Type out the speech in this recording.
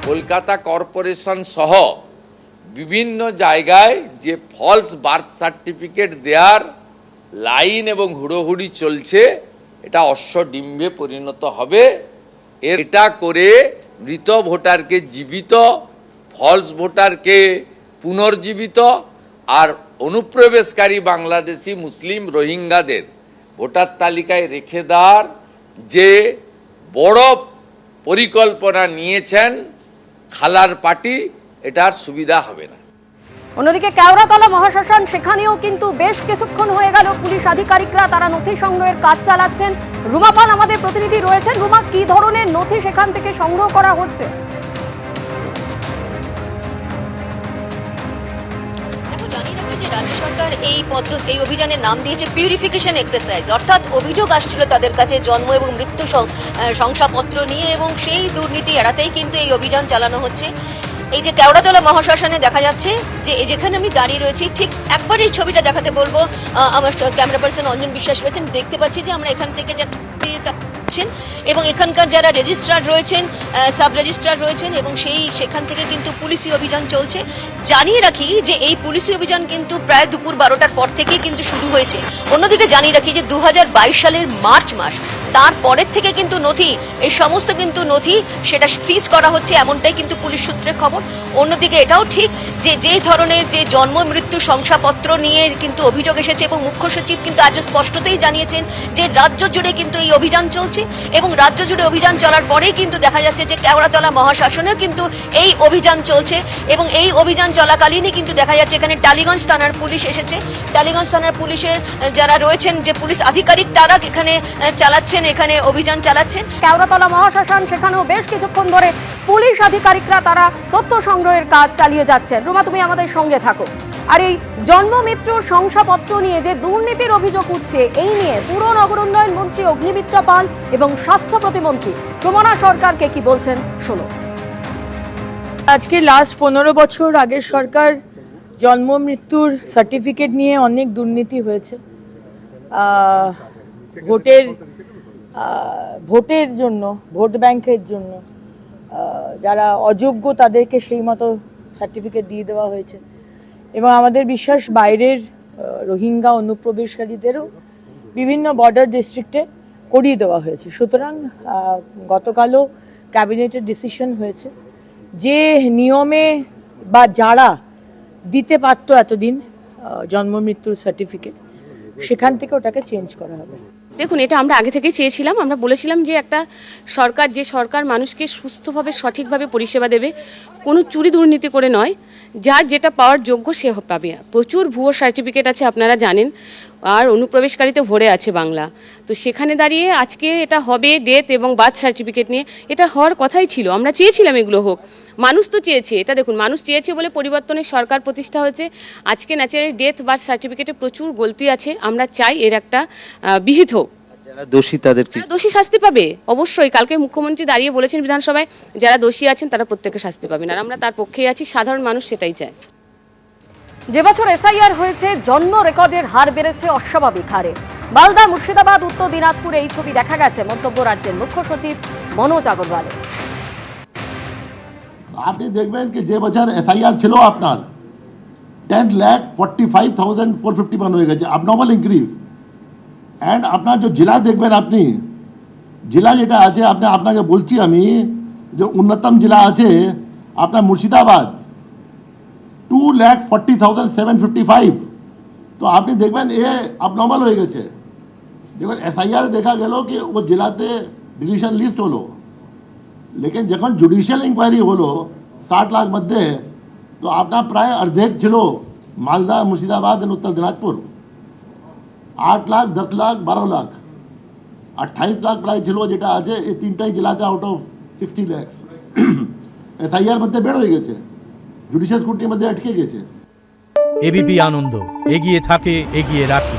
Kolkata corporation সহ বিভিন্ন জায়গায় যে ফলস বার্থ সার্টিফিকেট দেওয়ার লাইন এবং হুড়োহুড়ি চলছে, এটা অশ্বডিম্বে পরিণত হবে। এটা করে মৃত ভোটারকে জীবিত, ফলস ভোটারকে পুনর্জীবিত আর অনুপ্রবেশকারী বাংলাদেশি মুসলিম রোহিঙ্গাদের ভোটার তালিকায় রেখে দেওয়ার যে বড় পরিকল্পনা নিয়েছেন খালার পার্টি, এটার সুবিধা হবে না। অন্যদিকে কেওড়াতলা মহাশ্মশান, সেখানেও কিন্তু বেশ কিছুক্ষণ হয়ে গেল পুলিশ আধিকারিকরা তারা নথি সংগ্রহের কাজ চালাচ্ছেন। রুমা পাল আমাদের প্রতিনিধি রয়েছেন। রুমা, কি ধরনের নথি সেখান থেকে সংগ্রহ করা হচ্ছে? রাজ্য সরকার এই অভিযানের নাম দিয়েছে পিউরিফিকেশন এক্সারসাইজ, অর্থাৎ অভিযোগ আসছিল তাদের কাছে জন্ম এবং মৃত্যু শংসাপত্র নিয়ে, এবং সেই দুর্নীতি এড়াতেই কিন্তু এই অভিযান চালানো হচ্ছে। এই যে কেওড়াতলা মহাশ্মশানে দেখা যাচ্ছে যে যেখানে আমি দাঁড়িয়ে রয়েছি, ঠিক একবার এই ছবিটা দেখাতে বলবো। আমার ক্যামেরা পার্সন অঞ্জন বিশ্বাস রয়েছেন। দেখতে পাচ্ছি যে আমরা এখান থেকে এবং এখানকার যারা রেজিস্ট্রার রয়েছেন, সাব রেজিস্ট্রার রয়েছেন, এবং সেখান থেকে কিন্তু পুলিশি অভিযান চলছে। জানিয়ে রাখি যে এই পুলিশি অভিযান কিন্তু প্রায় দুপুর 12টার পর থেকেই কিন্তু শুরু হয়েছে। অন্যদিকে জানিয়ে রাখি যে 2022 সালের মার্চ মাস, তারপরের থেকে কিন্তু এই সমস্ত কিন্তু নথি সেটা সিজ করা হচ্ছে, এমনটাই কিন্তু পুলিশ সূত্রে খবর। অন্যদিকে এটাও ঠিক যে ধরনের যে জন্ম মৃত্যু শংসাপত্র নিয়ে কিন্তু অভিযোগ এসেছে, এবং মুখ্য সচিব কিন্তু আজ স্পষ্টতই জানিয়েছেন যে রাজ্য জুড়ে কিন্তু এই অভিযান চলছে, এবং রাজ্য জুড়ে অভিযান চলার পরেই কিন্তু দেখা যাচ্ছে যে কেওড়াতলা মহাশ্মশানেও কিন্তু এই অভিযান চলছে, এবং এই অভিযান চলাকালীনই কিন্তু দেখা যাচ্ছে এখানে টালিগঞ্জ থানার পুলিশ এসেছে। টালিগঞ্জ থানার পুলিশের যারা রয়েছেন, যে পুলিশ আধিকারিক, তারা এখানে অভিযান চালাচ্ছেন। কেওড়াতলা মহাশ্মশান, সেখানেও বেশ কিছুক্ষণ ধরে পুলিশ আধিকারিকরা তারা তথ্য সংগ্রহের কাজ চালিয়ে যাচ্ছেন। রুমা, তুমি আমাদের সঙ্গে থাকো। আর এই জন্ম মৃত্যুর শংসাপত্র নিয়ে যে দুর্নীতির অভিযোগ উঠছে, এই নিয়ে পুর নগর উন্নয়ন মন্ত্রী অগ্নিমিত্রা পাল এবং স্বাস্থ্য প্রতিমন্ত্রী প্রমনা সরকারকে কি বলছেন শোনো। আজকে লাস্ট 15 বছর আগের সরকার জন্ম মৃত্যুর সার্টিফিকেট নিয়ে অনেক দুর্নীতি হয়েছে। ভোটের জন্য, ভোট ব্যাংকের জন্য যারা অযোগ্য তাদেরকে সেই মতো সার্টিফিকেট দিয়ে দেওয়া হয়েছে, এবং আমাদের বিশ্বাস বাইরের রোহিঙ্গা অনুপ্রবেশকারীদেরও বিভিন্ন বর্ডার ডিস্ট্রিক্টে করিয়ে দেওয়া হয়েছে। সুতরাং গতকালও ক্যাবিনেটের ডিসিশন হয়েছে যে নিয়মে বা যারা দিতে পারত এতদিন জন্ম মৃত্যুর সার্টিফিকেট, সেখান থেকে ওটাকে চেঞ্জ করা হবে। দেখুন, এটা আমরা আগে থেকেই চেয়েছিলাম। আমরা বলেছিলাম যে একটা সরকার মানুষকে সুস্থভাবে সঠিকভাবে পরিষেবা দেবে, কোনো চুরি দুর্নীতি করে নয়, যার যেটা পাওয়ার যোগ্য সে পাবে। প্রচুর ভুয়ো সার্টিফিকেট আছে, আপনারা জানেন, আর অনুপ্রবেশকারীতে ভরে আছে বাংলা। তো সেখানে দাঁড়িয়ে আজকে এটা হবে ডেথ এবং বার্থ সার্টিফিকেট নিয়ে, এটা হওয়ার কথাই ছিল। আমরা চেয়েছিলাম এগুলো হোক, মানুষ তো চেয়েছে। এটা দেখুন, মানুষ চেয়েছে বলে পরিবর্তনের সরকার প্রতিষ্ঠা হয়েছে। আজকে ন্যাচারালি ডেথ বার্থ সার্টিফিকেটে প্রচুর গলতি আছে, আমরা চাই এর একটা বিহিত হোক। যারা দোষী তাদেরকে দোষী শাস্তি পাবে অবশ্যই। কালকে মুখ্যমন্ত্রী দাঁড়িয়ে বলেছেন বিধানসভায়, যারা দোষী আছেন তারা প্রত্যেকে শাস্তি পাবেন, আর আমরা তার পক্ষেই আছি। সাধারণ মানুষ সেটাই চায়। যে বছর এসআইআর হয়েছে, জন্ম রেকর্ডের হার বেড়েছে অস্বাভাবিক হারে। মালদা, মুর্শিদাবাদ, উত্তর দিনাজপুরে এই ছবি দেখা গেছে মন্তব্য রাজ্যের মুখ্য সচিব মনোজ আগরওয়ালের। আপনি দেখবেন কি যে বছর এসআইআর ছিল আপনার 10,45,451 হয়ে গেছে, abnormal increase। অ্যান্ড আপনার যে জেলা দেখবেন, আপনি জেলা যেটা আছে, আপনাকে বলছি আমি যে উন্নতম জেলা আছে আপনার মুর্শিদাবাদ, 2,40,755। তো আপনি দেখবেন এ abnormal হয়ে গেছে। যখন এসআইআর দেখা গেল কি ও জেলাতে ডিলিশন লিস্ট হলো, लेकिन যখন জুডিশিয়াল ইনকোয়ারি হলো 60 লাখ মধ্যে, তো আপনার প্রায় অর্ধেক ছিল মালদা, মুর্শিদাবাদ এবং উত্তর দিনাজপুর। 8 লাখ, 10 লাখ, 12 লাখ, 28 লাখ প্রায় ছিল যেটা আছে এই তিনটাই জেলাতে আউট অফ 60 লাখ। এসআইআর মধ্যে বের হয়ে গেছে, জুডিশিয়াল স্ক্রুটিনির মধ্যে আটকে গেছে। এবিপি আনন্দ, এগিয়ে থাকে, এগিয়ে রাখে।